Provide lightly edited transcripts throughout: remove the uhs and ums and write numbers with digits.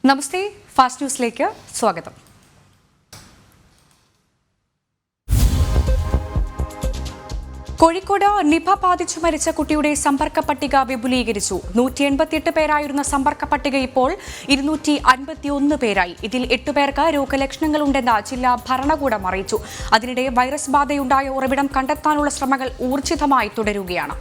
നമസ്തേ, fast ന്യൂസിലേക്ക് സ്വാഗതം. Kozhikode Nipah ബാധിച്ചു മരിച്ച കുട്ടിയുടെ സമ്പർക്ക പട്ടിക വിപുലീകരിച്ചു. 188 പേരായിരുന്ന സമ്പർക്ക പട്ടിക ഇപ്പോൾ 251 പേരായി. ഇതിൽ 8 പേർക്ക് രോഗലക്ഷണങ്ങളുണ്ടെന്ന് ജില്ലാ ഭരണകൂടം അറിയിച്ചു. അതിനിടെ വൈറസ് ബാധയുണ്ടായ ഉറവിടം കണ്ടെത്താനുള്ള ശ്രമങ്ങൾ ഊർജിതമായി തുടരുകയാണ്.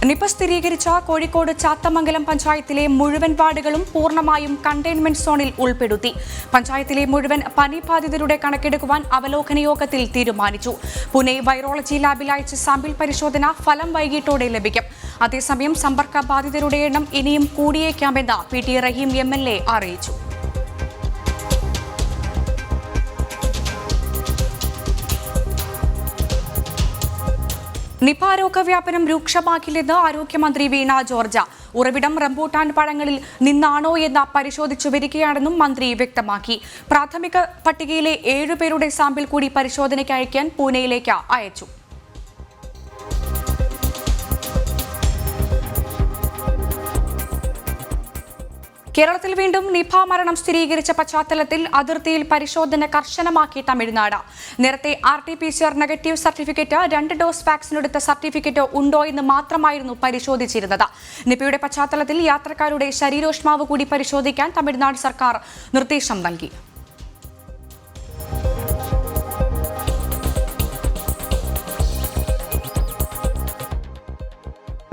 നിപ സ്ഥിരീകരിച്ച കോഴിക്കോട് ചാത്തമംഗലം പഞ്ചായത്തിലെ മുഴുവൻ വാർഡുകളും പൂർണ്ണമായും കണ്ടെയ്ൻമെന്റ് സോണിൽ ഉൾപ്പെടുത്തി. പഞ്ചായത്തിലെ മുഴുവൻ പനി ബാധിതരുടെ കണക്കെടുക്കുവാൻ അവലോകന യോഗത്തിൽ തീരുമാനിച്ചു. പുനെ വൈറോളജി ലാബിൽ അയച്ച സാമ്പിൾ പരിശോധന ഫലം വൈകിട്ടോടെ ലഭിക്കും. അതേസമയം സമ്പർക്ക ബാധിതരുടെ എണ്ണം ഇനിയും കൂടിയേക്കാമെന്ന് PT റഹീം MLA അറിയിച്ചു. നിപ രോഗവ്യാപനം രൂക്ഷമാക്കില്ലെന്ന് ആരോഗ്യമന്ത്രി വീണ ജോർജ്. ഉറവിടം റംബൂട്ടാൻ പഴങ്ങളിൽ നിന്നാണോ എന്ന് പരിശോധിച്ചു വരികയാണെന്നും മന്ത്രി വ്യക്തമാക്കി. പ്രാഥമിക പട്ടികയിലെ 7 പേരുടെ സാമ്പിൾ കൂടി പരിശോധനയ്ക്ക് അയക്കാൻ പൂനെയിലേക്ക് അയച്ചു. കേരളത്തിൽ വീണ്ടും നിപ മരണം സ്ഥിരീകരിച്ച പശ്ചാത്തലത്തിൽ അതിർത്തിയിൽ പരിശോധന കർശനമാക്കി തമിഴ്നാട്. നേരത്തെ RT-PCR നെഗറ്റീവ് സർട്ടിഫിക്കറ്റ്, 2 ഡോസ് വാക്സിനെടുത്ത സർട്ടിഫിക്കറ്റ് ഉണ്ടോ എന്ന് മാത്രമായിരുന്നു പരിശോധിച്ചിരുന്നത്. നിപയുടെ പശ്ചാത്തലത്തിൽ യാത്രക്കാരുടെ ശരീരോഷ്മാവ് കൂടി പരിശോധിക്കാൻ തമിഴ്നാട് സർക്കാർ നിർദ്ദേശം നൽകി.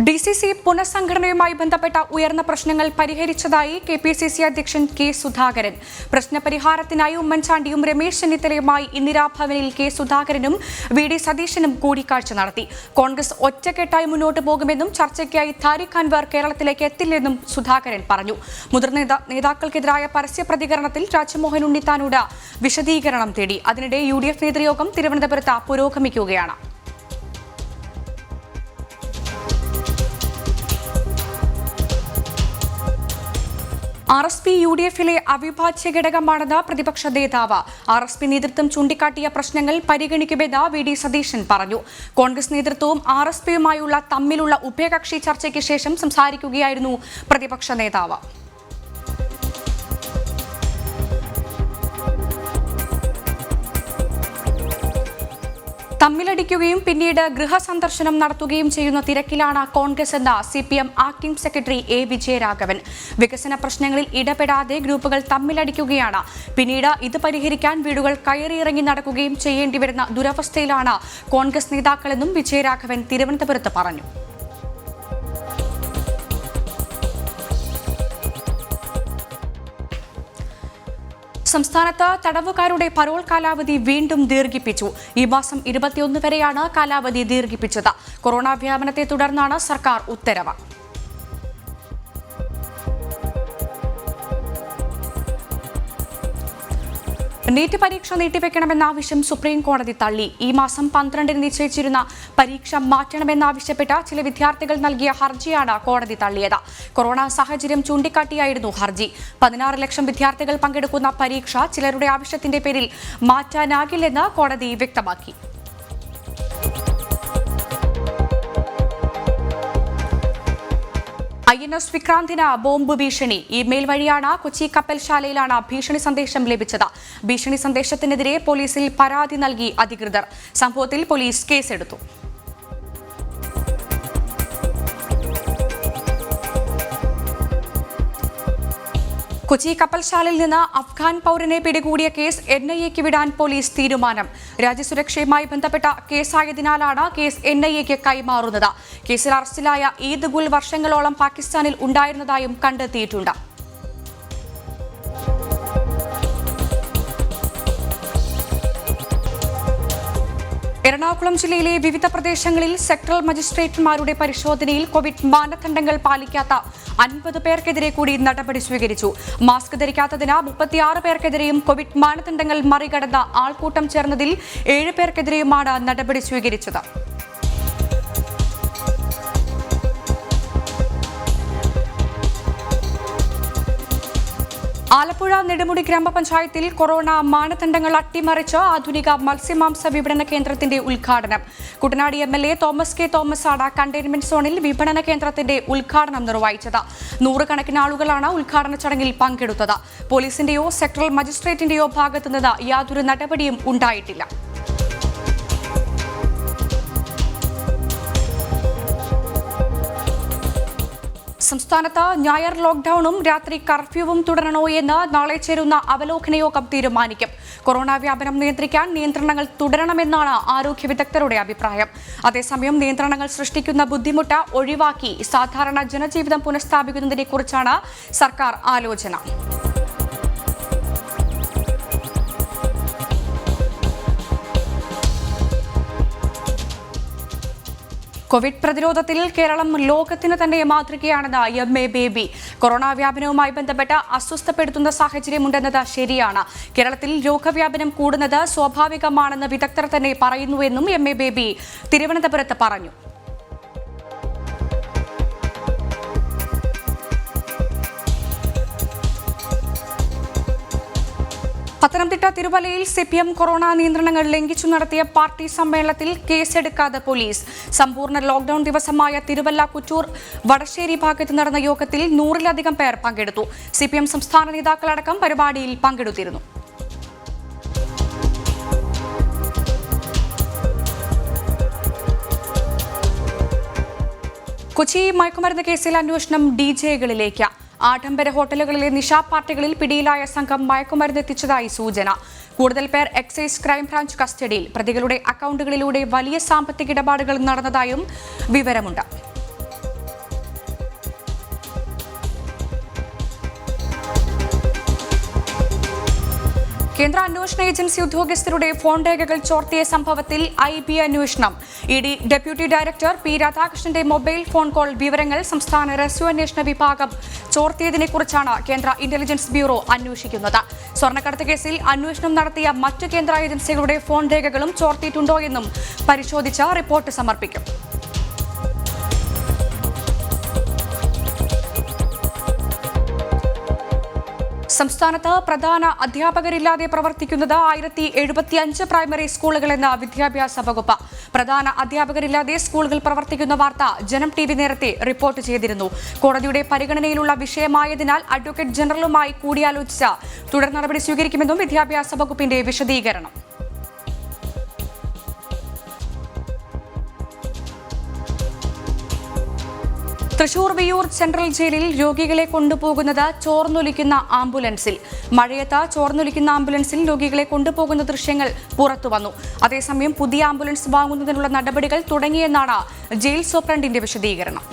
DCC പുനഃസംഘടനയുമായി ബന്ധപ്പെട്ട ഉയർന്ന പ്രശ്നങ്ങൾ പരിഹരിച്ചതായി KPCC അധ്യക്ഷൻ K. സുധാകരൻ. പ്രശ്നപരിഹാരത്തിനായി ഉമ്മൻചാണ്ടിയും രമേശ് ചെന്നിത്തലയുമായി ഇന്ദിരാഭവനിൽ K. സുധാകരനും VD സതീശനും കൂടിക്കാഴ്ച നടത്തി. കോൺഗ്രസ് ഒറ്റക്കെട്ടായി മുന്നോട്ട് പോകുമെന്നും ചർച്ചയ്ക്കായി താരിഖ് അൻവർ കേരളത്തിലേക്ക് എത്തില്ലെന്നും സുധാകരൻ പറഞ്ഞു. മുതിർന്ന നേതാക്കൾക്കെതിരായ പരസ്യ പ്രതികരണത്തിൽ രാജ്മോഹൻ ഉണ്ണിത്താനോട് വിശദീകരണം തേടി. അതിനിടെ UDF നേതൃയോഗം തിരുവനന്തപുരത്ത് പുരോഗമിക്കുകയാണ്. RSP UDF-ലെ അവിഭാജ്യ ഘടകമാണെന്ന് പ്രതിപക്ഷ നേതാവ്. RSP നേതൃത്വം ചൂണ്ടിക്കാട്ടിയ പ്രശ്നങ്ങൾ പരിഗണിക്കുമെന്ന് VD സതീശൻ പറഞ്ഞു. കോൺഗ്രസ് നേതൃത്വവും RSPയുമായുള്ള തമ്മിലുള്ള ഉഭയകക്ഷി ചർച്ചയ്ക്ക് ശേഷം സംസാരിക്കുകയായിരുന്നു പ്രതിപക്ഷ നേതാവ്. തമ്മിലടിക്കുകയും പിന്നീട് ഗൃഹസന്ദർശനം നടത്തുകയും ചെയ്യുന്ന തിരക്കിലാണ് കോൺഗ്രസ് എന്ന് CPM acting secretary A. Vijayaraghavan. വികസന പ്രശ്നങ്ങളിൽ ഇടപെടാതെ ഗ്രൂപ്പുകൾ തമ്മിലടിക്കുകയാണ്. പിന്നീട് ഇത് പരിഹരിക്കാൻ വീടുകൾ കയറിയിറങ്ങി നടക്കുകയും ചെയ്യേണ്ടി വരുന്ന ദുരവസ്ഥയിലാണ് കോൺഗ്രസ് നേതാക്കളെന്നും വിജയരാഘവൻ തിരുവനന്തപുരത്ത് പറഞ്ഞു. സംസ്ഥാനത്ത് തടവുകാരുടെ പരോൾ കാലാവധി വീണ്ടും ദീർഘിപ്പിച്ചു. ഈ മാസം 21 വരെയാണ് കാലാവധി ദീർഘിപ്പിച്ചത്. കൊറോണ വ്യാപനത്തെ തുടർന്നാണ് സർക്കാർ ഉത്തരവ്. നീറ്റ് പരീക്ഷ നീട്ടിവെക്കണമെന്ന ആവശ്യം സുപ്രീം കോടതി തള്ളി. ഈ മാസം 12-ന് നിശ്ചയിച്ചിരുന്ന പരീക്ഷ മാറ്റണമെന്നാവശ്യപ്പെട്ട് ചില വിദ്യാർത്ഥികൾ നൽകിയ ഹർജിയാണ് കോടതി തള്ളിയത്. കൊറോണ സാഹചര്യം ചൂണ്ടിക്കാട്ടിയായിരുന്നു ഹർജി. 16 ലക്ഷം വിദ്യാർത്ഥികൾ പങ്കെടുക്കുന്ന പരീക്ഷ ചിലരുടെ ആവശ്യത്തിന്റെ പേരിൽ മാറ്റാനാകില്ലെന്ന് കോടതി വ്യക്തമാക്കി. INS വിക്രാന്തിന് ബോംബ് ഭീഷണി. ഇമെയിൽ വഴിയാണ് കൊച്ചി കപ്പൽശാലയിലാണ് ഭീഷണി സന്ദേശം ലഭിച്ചത്. ഭീഷണി സന്ദേശത്തിനെതിരെ പോലീസിൽ പരാതി നൽകി അധികൃതർ. സംഭവത്തിൽ പോലീസ് കേസെടുത്തു. കൊച്ചി കപ്പൽശാലയിൽ നിന്ന് അഫ്ഗാൻ പൗരനെ പിടികൂടിയ കേസ് NIAക്ക് വിടാൻ പോലീസ് തീരുമാനം. രാജ്യസുരക്ഷയുമായി ബന്ധപ്പെട്ട കേസായതിനാലാണ് കേസ് NIAക്ക് കൈമാറുന്നത്. കേസിൽ അറസ്റ്റിലായ ഈദ് ഗുൽ വർഷങ്ങളോളം പാകിസ്ഥാനിൽ ഉണ്ടായിരുന്നതായും കണ്ടെത്തിയിട്ടുണ്ട്. എറണാകുളം ജില്ലയിലെ വിവിധ പ്രദേശങ്ങളിൽ സെക്ടറൽ മജിസ്ട്രേറ്റുമാരുടെ പരിശോധനയിൽ കോവിഡ് മാനദണ്ഡങ്ങൾ പാലിക്കാത്ത 50 പേർക്കെതിരെ കൂടി നടപടി സ്വീകരിച്ചു. മാസ്ക് ധരിക്കാത്തതിന് 36 പേർക്കെതിരെയും കോവിഡ് മാനദണ്ഡങ്ങൾ മറികടന്ന ആൾക്കൂട്ടം ചേർന്നതിൽ 7 പേർക്കെതിരെയുമാണ് നടപടി സ്വീകരിച്ചത്. ആലപ്പുഴ നെടുമുടി ഗ്രാമപഞ്ചായത്തിൽ കൊറോണ മാനദണ്ഡങ്ങൾ അട്ടിമറിച്ച് ആധുനിക മത്സ്യമാംസ വിപണന കേന്ദ്രത്തിന്റെ ഉദ്ഘാടനം. Kuttanad MLA Thomas K Thomas ആണ് കണ്ടെയ്ൻമെന്റ് സോണിൽ വിപണന കേന്ദ്രത്തിന്റെ ഉദ്ഘാടനം നിർവഹിച്ചത്. നൂറുകണക്കിന് ആളുകളാണ് ഉദ്ഘാടന ചടങ്ങിൽ പങ്കെടുത്തത്. പോലീസിന്റെയോ സെക്ടറൽ മജിസ്ട്രേറ്റിന്റെയോ ഭാഗത്തുനിന്ന് യാതൊരു നടപടിയും ഉണ്ടായിട്ടില്ല. സംസ്ഥാനത്ത് ഞായർ ലോക്ഡൌണും രാത്രി കർഫ്യൂവും തുടരണോ എന്ന് നാളെ ചേരുന്ന അവലോകന യോഗം തീരുമാനിക്കും. കൊറോണ വ്യാപനം നിയന്ത്രിക്കാൻ നിയന്ത്രണങ്ങൾ തുടരണമെന്നാണ് ആരോഗ്യ വിദഗ്ധരുടെ അഭിപ്രായം. അതേസമയം നിയന്ത്രണങ്ങൾ സൃഷ്ടിക്കുന്ന ബുദ്ധിമുട്ട് ഒഴിവാക്കി സാധാരണ ജനജീവിതം പുനഃസ്ഥാപിക്കുന്നതിനെക്കുറിച്ചാണ് സർക്കാർ ആലോചന. കോവിഡ് പ്രതിരോധത്തിൽ കേരളം ലോകത്തിന് തന്നെ മാതൃകയാണെന്ന് MA ബേബി. കൊറോണ വ്യാപനവുമായി ബന്ധപ്പെട്ട് അസ്വസ്ഥപ്പെടുത്തുന്ന സാഹചര്യമുണ്ടെന്നത് ശരിയാണ്. കേരളത്തിൽ രോഗവ്യാപനം കൂടുന്നത് സ്വാഭാവികമാണെന്ന് വിദഗ്ധർ തന്നെ പറയുന്നുവെന്നും MA ബേബി തിരുവനന്തപുരത്ത് പറഞ്ഞു. പത്തനംതിട്ട തിരുവല്ലയിൽ CPM കൊറോണ നിയന്ത്രണങ്ങൾ ലംഘിച്ചു നടത്തിയ പാർട്ടി സമ്മേളനത്തിൽ കേസെടുക്കാതെ പോലീസ്. സമ്പൂർണ്ണ ലോക്ഡൌൺ ദിവസമായ തിരുവല്ല, കുറ്റൂർ, വടശ്ശേരി ഭാഗത്ത് നടന്ന യോഗത്തിൽ 100-ലധികം പേർ പങ്കെടുത്തു. CPM സംസ്ഥാന നേതാക്കളടക്കം പരിപാടിയിൽ പങ്കെടുത്തിരുന്നു. കൊച്ചി മയക്കുമരുന്ന് കേസിൽ അന്വേഷണം DJകളിലേക്ക്. ആഡംബര ഹോട്ടലുകളിലെ നിശാ പാർട്ടികളിൽ പിടിയിലായ സംഘം മയക്കുമരുന്ന് എത്തിച്ചതായി സൂചന. കൂടുതൽ പേർ എക്സൈസ് ക്രൈംബ്രാഞ്ച് കസ്റ്റഡിയിൽ. പ്രതികളുടെ അക്കൗണ്ടുകളിലൂടെ വലിയ സാമ്പത്തിക ഇടപാടുകൾ നടന്നതായും വിവരമുണ്ട്. കേന്ദ്ര അന്വേഷണ ഏജൻസി ഉദ്യോഗസ്ഥരുടെ ഫോൺ രേഖകൾ ചോർത്തിയ സംഭവത്തിൽ IB അന്വേഷണം. ED ഡെപ്യൂട്ടി ഡയറക്ടർ P രാധാകൃഷ്ണന്റെ മൊബൈൽ ഫോൺ കോൾ വിവരങ്ങൾ സംസ്ഥാന രഹസ്യാന്വേഷണ വിഭാഗം ചോർത്തിയതിനെക്കുറിച്ചാണ് കേന്ദ്ര ഇന്റലിജൻസ് ബ്യൂറോ അന്വേഷിക്കുന്നത്. സ്വർണ്ണക്കടത്ത് കേസിൽ അന്വേഷണം നടത്തിയ മറ്റു കേന്ദ്ര ഏജൻസികളുടെ ഫോൺ രേഖകളും ചോർത്തിയിട്ടുണ്ടോ എന്നും പരിശോധിച്ച് റിപ്പോർട്ട് സമർപ്പിക്കും. സംസ്ഥാനത്ത് പ്രധാന അധ്യാപകരില്ലാതെ പ്രവർത്തിക്കുന്നത് 1075 പ്രൈമറി സ്കൂളുകളെന്ന് വിദ്യാഭ്യാസ വകുപ്പ്. പ്രധാന അധ്യാപകരില്ലാതെ സ്കൂളുകൾ പ്രവർത്തിക്കുന്ന വാർത്ത ജനം TV നേരത്തെ റിപ്പോർട്ട് ചെയ്തിരുന്നു. കോടതിയുടെ പരിഗണനയിലുള്ള വിഷയമായതിനാൽ അഡ്വക്കേറ്റ് ജനറലുമായി കൂടിയാലോചിച്ച് തുടർ നടപടി സ്വീകരിക്കുമെന്നും വിദ്യാഭ്യാസ വകുപ്പിന്റെ വിശദീകരണം. തൃശൂർ വിയൂർ സെൻട്രൽ ജയിലിൽ രോഗികളെ കൊണ്ടുപോകുന്നത് ചോർന്നൊലിക്കുന്ന ആംബുലൻസിൽ. മഴയത്ത് ചോർന്നൊലിക്കുന്ന ആംബുലൻസിൽ രോഗികളെ കൊണ്ടുപോകുന്ന ദൃശ്യങ്ങൾ പുറത്തുവന്നു. അതേസമയം പുതിയ ആംബുലൻസ് വാങ്ങുന്നതിനുള്ള നടപടികൾ തുടങ്ങിയെന്നാണ് ജയിൽ സൂപ്രണ്ടിന്റെ വിശദീകരണം.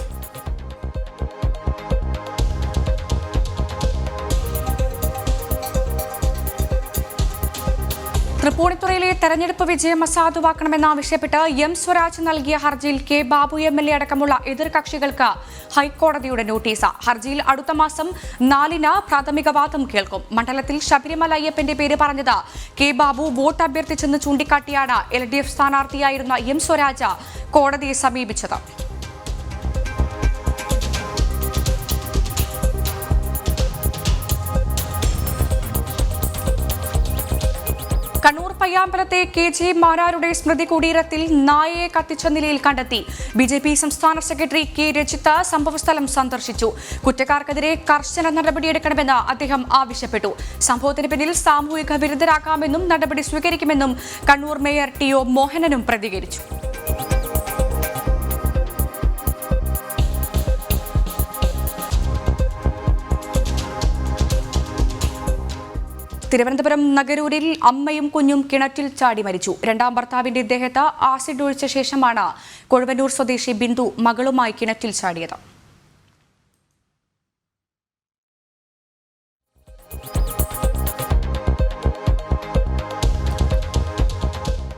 തൃപ്പൂണിത്തുറയിലെ തെരഞ്ഞെടുപ്പ് വിജയം അസാധുവാക്കണമെന്നാവശ്യപ്പെട്ട് M സ്വരാജ് നൽകിയ ഹർജിയിൽ K ബാബു MLA അടക്കമുള്ള എതിർകക്ഷികൾക്ക് ഹൈക്കോടതിയുടെ നോട്ടീസ്. ഹർജിയിൽ അടുത്ത മാസം 4-ന് പ്രാഥമിക വാദം കേൾക്കും. മണ്ഡലത്തിൽ ശബരിമല അയ്യപ്പന്റെ പേര് പറഞ്ഞത് K ബാബു വോട്ട് അഭ്യർത്ഥിച്ചെന്ന് ചൂണ്ടിക്കാട്ടിയാണ് LDF സ്ഥാനാർത്ഥിയായിരുന്ന M സ്വരാജ് കോടതിയെ സമീപിച്ചത്. കണ്ണൂർ പയ്യാമ്പലത്തെ KG മാരാരുടെ സ്മൃതി കുടീരത്തിൽ നായയെ കത്തിച്ച നിലയിൽ കണ്ടെത്തി. BJP സംസ്ഥാന സെക്രട്ടറി K രജിത്ത് സംഭവസ്ഥലം സന്ദർശിച്ചു. കുറ്റക്കാർക്കെതിരെ കർശന നടപടിയെടുക്കണമെന്ന് അദ്ദേഹം ആവശ്യപ്പെട്ടു. സംഭവത്തിന് പിന്നിൽ സാമൂഹിക വിരുദ്ധരാക്കാമെന്നും നടപടി സ്വീകരിക്കുമെന്നും കണ്ണൂർ മേയർ TO മോഹനനും പ്രതികരിച്ചു. തിരുവനന്തപുരം നഗരൂരിൽ അമ്മയും കുഞ്ഞും കിണറ്റിൽ ചാടി മരിച്ചു. രണ്ടാം ഭർത്താവിന്റെ ദേഹത്ത് ആസിഡ് ഒഴിച്ച ശേഷമാണ് കൊഴുവന്നൂർ സ്വദേശി ബിന്ദു മകളുമായി കിണറ്റിൽ ചാടിയത്.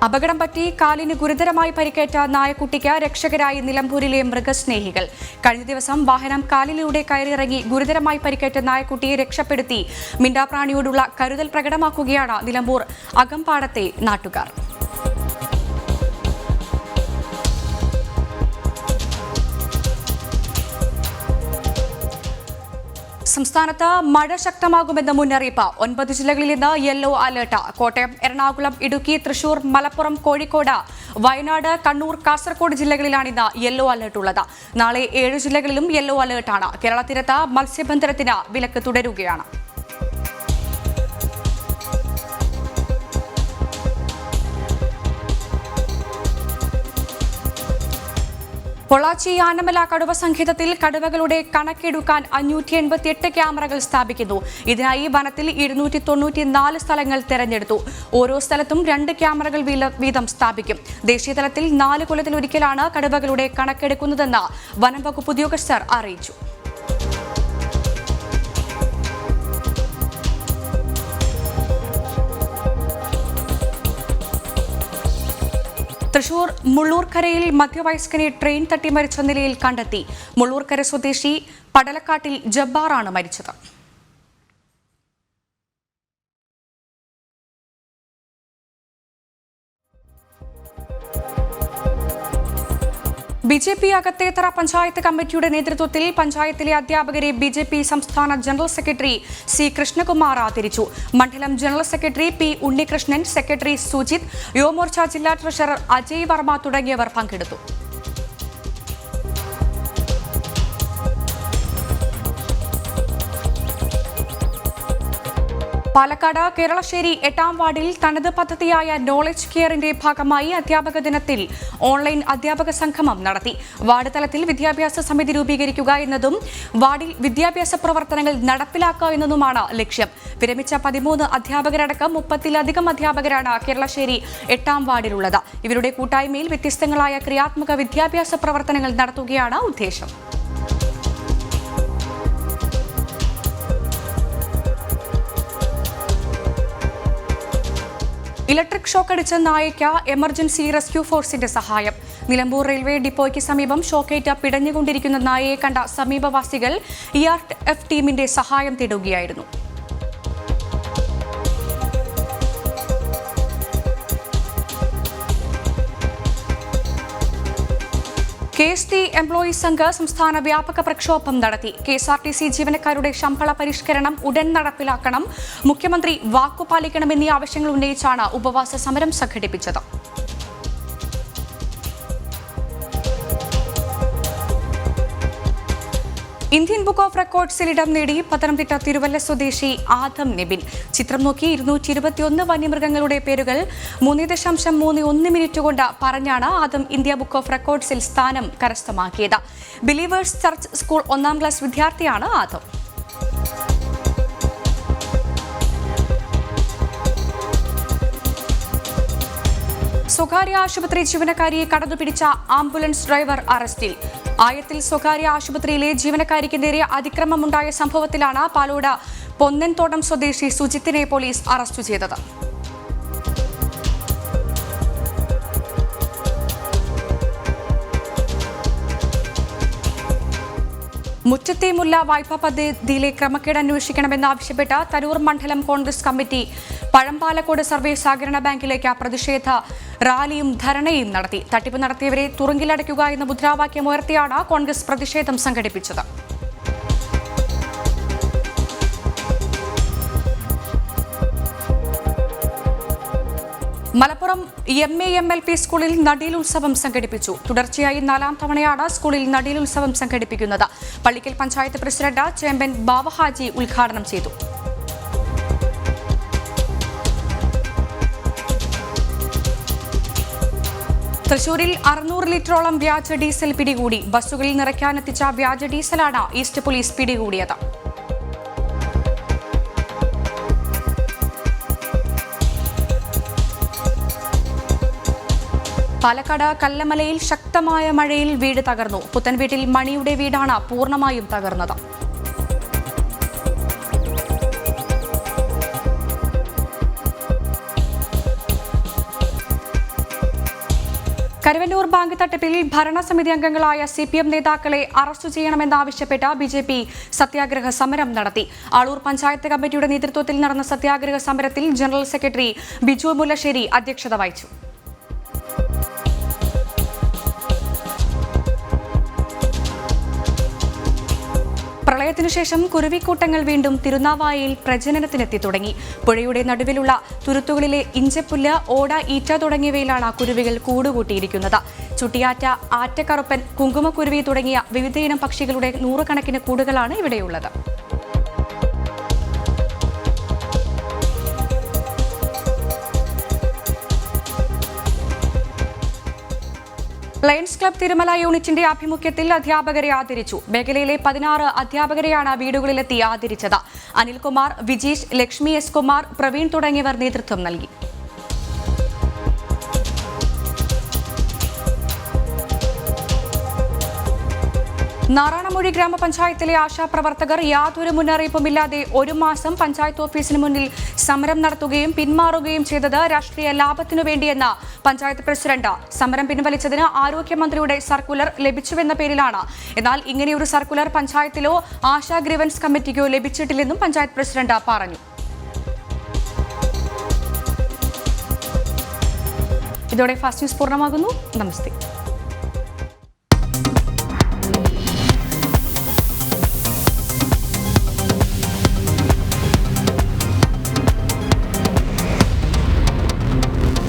അപകടം പറ്റി കാലിന് ഗുരുതരമായി പരിക്കേറ്റ നായക്കുട്ടിക്ക് രക്ഷകരായി നിലമ്പൂരിലെ മൃഗസ്നേഹികൾ. കഴിഞ്ഞ ദിവസം വാഹനം കാലിലൂടെ കയറിയിറങ്ങി ഗുരുതരമായി പരിക്കേറ്റ നായക്കുട്ടിയെ രക്ഷപ്പെടുത്തി മിണ്ടാപ്രാണിയോടുള്ള കരുതൽ പ്രകടമാക്കുകയാണ് നിലമ്പൂർ അകമ്പാടത്തെ നാട്ടുകാർ. സംസ്ഥാനത്ത് മഴ ശക്തമാകുമെന്ന് മുന്നറിയിപ്പ്. 9 ജില്ലകളിൽ ഇന്ന് യെല്ലോ അലർട്ട്. കോട്ടയം, എറണാകുളം, ഇടുക്കി, തൃശൂർ, മലപ്പുറം, കോഴിക്കോട്, വയനാട്, കണ്ണൂർ, കാസർഗോഡ് ജില്ലകളിലാണ് ഇന്ന് യെല്ലോ അലർട്ട് ഉള്ളത്. നാളെ 7 ജില്ലകളിലും യെല്ലോ അലർട്ടാണ്. കേരള തീരത്ത് മത്സ്യബന്ധനത്തിന് വിലക്ക് തുടരുകയാണ്. പൊള്ളാച്ചി ആനമല കടുവ സങ്കേതത്തിൽ കടുവകളുടെ കണക്കെടുക്കാൻ 588 ക്യാമറകൾ സ്ഥാപിക്കുന്നു. ഇതിനായി വനത്തിൽ 294 സ്ഥലങ്ങൾ തെരഞ്ഞെടുത്തു. ഓരോ സ്ഥലത്തും 2 ക്യാമറകൾ വീതം സ്ഥാപിക്കും. ദേശീയതലത്തിൽ 4 കൊല്ലത്തിലൊരിക്കലാണ് കടുവകളുടെ കണക്കെടുക്കുന്നതെന്ന് വനം വകുപ്പ് ഉദ്യോഗസ്ഥർ അറിയിച്ചു. തൃശൂർ മുള്ളൂർക്കരയിൽ മധ്യവയസ്കനെ ട്രെയിൻ തട്ടി മരിച്ച നിലയിൽ കണ്ടെത്തി. മുള്ളൂർക്കര സ്വദേശി പടലക്കാട്ടിൽ ജബ്ബാറാണ് മരിച്ചത്. ബിജെപി അകത്തേത്തറ പഞ്ചായത്ത് കമ്മിറ്റിയുടെ നേതൃത്വത്തിൽ പഞ്ചായത്തിലെ അധ്യാപകരെ ബിജെപി സംസ്ഥാന ജനറൽ സെക്രട്ടറി സി കൃഷ്ണകുമാർ ആദരിച്ചു. മണ്ഡലം general secretary P Unnikrishnan, secretary Sujith, Yuvamorcha ജില്ലാ ട്രഷറർ അജയ് വർമ്മ തുടങ്ങിയവർ പങ്കെടുത്തു. പാലക്കാട് കേരളശ്ശേരി 8-ാം വാർഡിൽ തനത് പദ്ധതിയായ നോളജ് കെയറിന്റെ ഭാഗമായി അധ്യാപക ദിനത്തിൽ ഓൺലൈൻ അധ്യാപക സംഗമം നടത്തി. വാർഡ് തലത്തിൽ വിദ്യാഭ്യാസ സമിതി രൂപീകരിക്കുക എന്നതും വാർഡിൽ വിദ്യാഭ്യാസ പ്രവർത്തനങ്ങൾ നടപ്പിലാക്കുക എന്നതുമാണ് ലക്ഷ്യം. വിരമിച്ച 13 അധ്യാപകരടക്കം 30-ലധികം അധ്യാപകരാണ് കേരളശ്ശേരി 8-ാം വാർഡിലുള്ളത്. ഇവരുടെ കൂട്ടായ്മയിൽ വ്യത്യസ്തങ്ങളായ ക്രിയാത്മക വിദ്യാഭ്യാസ പ്രവർത്തനങ്ങൾ നടത്തുകയാണ് ഉദ്ദേശം. ഇലക്ട്രിക് ഷോക്കടിച്ച നായയ്ക്ക് എമർജൻസി റെസ്ക്യൂ ഫോഴ്സിന്റെ സഹായം. നിലമ്പൂർ റെയിൽവേ ഡിപ്പോയ്ക്ക് സമീപം ഷോക്കേറ്റ് പിടഞ്ഞുകൊണ്ടിരിക്കുന്ന നായയെ കണ്ട സമീപവാസികൾ ERF ടീമിന്റെ സഹായം തേടുകയായിരുന്നു. KST എംപ്ലോയീസ് സംഘ് സംസ്ഥാന വ്യാപക പ്രക്ഷോഭം നടത്തി. KSRTC ജീവനക്കാരുടെ ശമ്പള പരിഷ്കരണം ഉടൻ നടപ്പിലാക്കണം, മുഖ്യമന്ത്രി വാക്കുപാലിക്കണമെന്നീ ആവശ്യങ്ങൾ ഉന്നയിച്ചാണ് ഉപവാസ സമരം സംഘടിപ്പിച്ചത്. ഇന്ത്യൻ ബുക്ക് ഓഫ് റെക്കോർഡ്സിൽ ഇടം നേടി പത്തനംതിട്ട തിരുവല്ല സ്വദേശി ആദം നിബിൻ. ചിത്രം നോക്കി 221 വന്യമൃഗങ്ങളുടെ പേരുകൾ 3.31 മിനിറ്റ് കൊണ്ട് പറഞ്ഞാണ് ആദം ഇന്ത്യ ബുക്ക് ഓഫ് റെക്കോർഡ്സിൽ സ്ഥാനം കരസ്ഥമാക്കിയത്. ബിലീവേഴ്സ് ചർച്ച് സ്കൂൾ 1-ാം ക്ലാസ് വിദ്യാർത്ഥിയാണ് ആദം. സ്വകാര്യ ആശുപത്രി ജീവനക്കാരിയെ കടന്നുപിടിച്ച ആംബുലൻസ് ഡ്രൈവർ അറസ്റ്റിൽ. ആയത്തിൽ സ്വകാര്യ ആശുപത്രിയിലെ ജീവനക്കാരിക്ക് നേരെ അതിക്രമമുണ്ടായ സംഭവത്തിലാണ് പാലോട് പൊന്നൻതോട്ടം സ്വദേശി സുജിത്തിനെ പോലീസ് അറസ്റ്റ് ചെയ്തത്. മുറ്റത്തെ മുല്ല വായ്പാ പദ്ധതിയിലെ ക്രമക്കേട് അന്വേഷിക്കണമെന്നാവശ്യപ്പെട്ട് തരൂർ മണ്ഡലം കോൺഗ്രസ് കമ്മിറ്റി പഴമ്പാലക്കോട് സർവീസ് സഹകരണ ബാങ്കിലേക്ക് പ്രതിഷേധ റാലിയും ധർണയും നടത്തി. തട്ടിപ്പ് നടത്തിയവരെ തുറുങ്കിലടയ്ക്കുക എന്ന മുദ്രാവാക്യം ഉയർത്തിയാണ് കോൺഗ്രസ് പ്രതിഷേധം സംഘടിപ്പിച്ചത്. മലപ്പുറം MAMLP സ്കൂളിൽ നടീലുത്സവം സംഘടിപ്പിച്ചു. തുടർച്ചയായി 4-ാം തവണയാണ് സ്കൂളിൽ നടീലുത്സവം സംഘടിപ്പിക്കുന്നത്. പള്ളിക്കൽ പഞ്ചായത്ത് പ്രസിഡന്റ് ചേമ്പൻ ബാവഹാജി ഉദ്ഘാടനം ചെയ്തു. തൃശൂരിൽ 600 ലിറ്ററോളം വ്യാജ ഡീസൽ പിടികൂടി. ബസ്സുകളിൽ നിറയ്ക്കാനെത്തിച്ച വ്യാജ ഡീസലാണ് ഈസ്റ്റ് പോലീസ് പിടികൂടിയത്. പാലക്കാട് കല്ലമലയിൽ ശക്തമായ മഴയിൽ വീട് തകർന്നു. പുത്തൻവീട്ടിൽ മണിയുടെ വീടാണ് പൂർണ്ണമായും തകർന്നത്. കരുവന്നൂർ ബാങ്ക് തട്ടിപ്പിൽ ഭരണസമിതി അംഗങ്ങളായ CPM നേതാക്കളെ അറസ്റ്റ് ചെയ്യണമെന്നാവശ്യപ്പെട്ട് BJP സത്യാഗ്രഹ സമരം നടത്തി. ആളൂർ പഞ്ചായത്ത് കമ്മിറ്റിയുടെ നേതൃത്വത്തിൽ നടന്ന സത്യാഗ്രഹ സമരത്തിൽ ജനറൽ സെക്രട്ടറി ബിജു മുല്ലശ്ശേരി അധ്യക്ഷത വഹിച്ചു. പ്രളയ സമയത്തിനു ശേഷം കുരുവിക്കൂട്ടങ്ങൾ വീണ്ടും തിരുനാവായയിൽ പ്രജനനത്തിനെത്തി തുടങ്ങി. പുഴയുടെ നടുവിലുള്ള തുരുത്തുകളിലെ ഇഞ്ചപ്പുല്ല്, ഓട, ഈറ്റ തുടങ്ങിയവയിലാണ് കുരുവികൾ കൂടുകൂട്ടിയിരിക്കുന്നത്. ചുട്ടിയാറ്റ, ആറ്റക്കറുപ്പൻ, കുങ്കുമക്കുരുവി തുടങ്ങിയ വിവിധയിനം പക്ഷികളുടെ നൂറുകണക്കിന് കൂടുകളാണ് ഇവിടെയുള്ളത്. ലയൺസ് ക്ലബ് തിരുമല യൂണിറ്റിന്റെ ആഭിമുഖ്യത്തിൽ അധ്യാപകരെ ആദരിച്ചു. മേഖലയിലെ 16 അധ്യാപകരെയാണ് വീടുകളിലെത്തി ആദരിച്ചത്. അനിൽകുമാർ, വിജീഷ്, ലക്ഷ്മി എസ് കുമാർ, പ്രവീൺ തുടങ്ങിയവർ നേതൃത്വം നൽകി. നാറാണമൂഴി ഗ്രാമപഞ്ചായത്തിലെ ആശാപ്രവർത്തകർ യാതൊരു മുന്നറിയിപ്പുമില്ലാതെ 1 മാസം പഞ്ചായത്ത് ഓഫീസിന് മുന്നിൽ സമരം നടത്തുകയും പിന്മാറുകയും ചെയ്തത് രാഷ്ട്രീയ ലാഭത്തിനു വേണ്ടിയെന്ന് പഞ്ചായത്ത് പ്രസിഡന്റ്. സമരം പിൻവലിച്ചതിന് ആരോഗ്യമന്ത്രിയുടെ സർക്കുലർ ലഭിച്ചുവെന്ന പേരിലാണ്. എന്നാൽ ഇങ്ങനെയൊരു സർക്കുലർ പഞ്ചായത്തിലോ ആശാ ഗ്രീവൻസ് കമ്മിറ്റിക്കോ ലഭിച്ചിട്ടില്ലെന്നും പഞ്ചായത്ത് പ്രസിഡന്റ് പറഞ്ഞു. ഇതോടെ ഫാസ്റ്റ് ന്യൂസ് പൂർണ്ണമാകുന്നു. നമസ്തേ.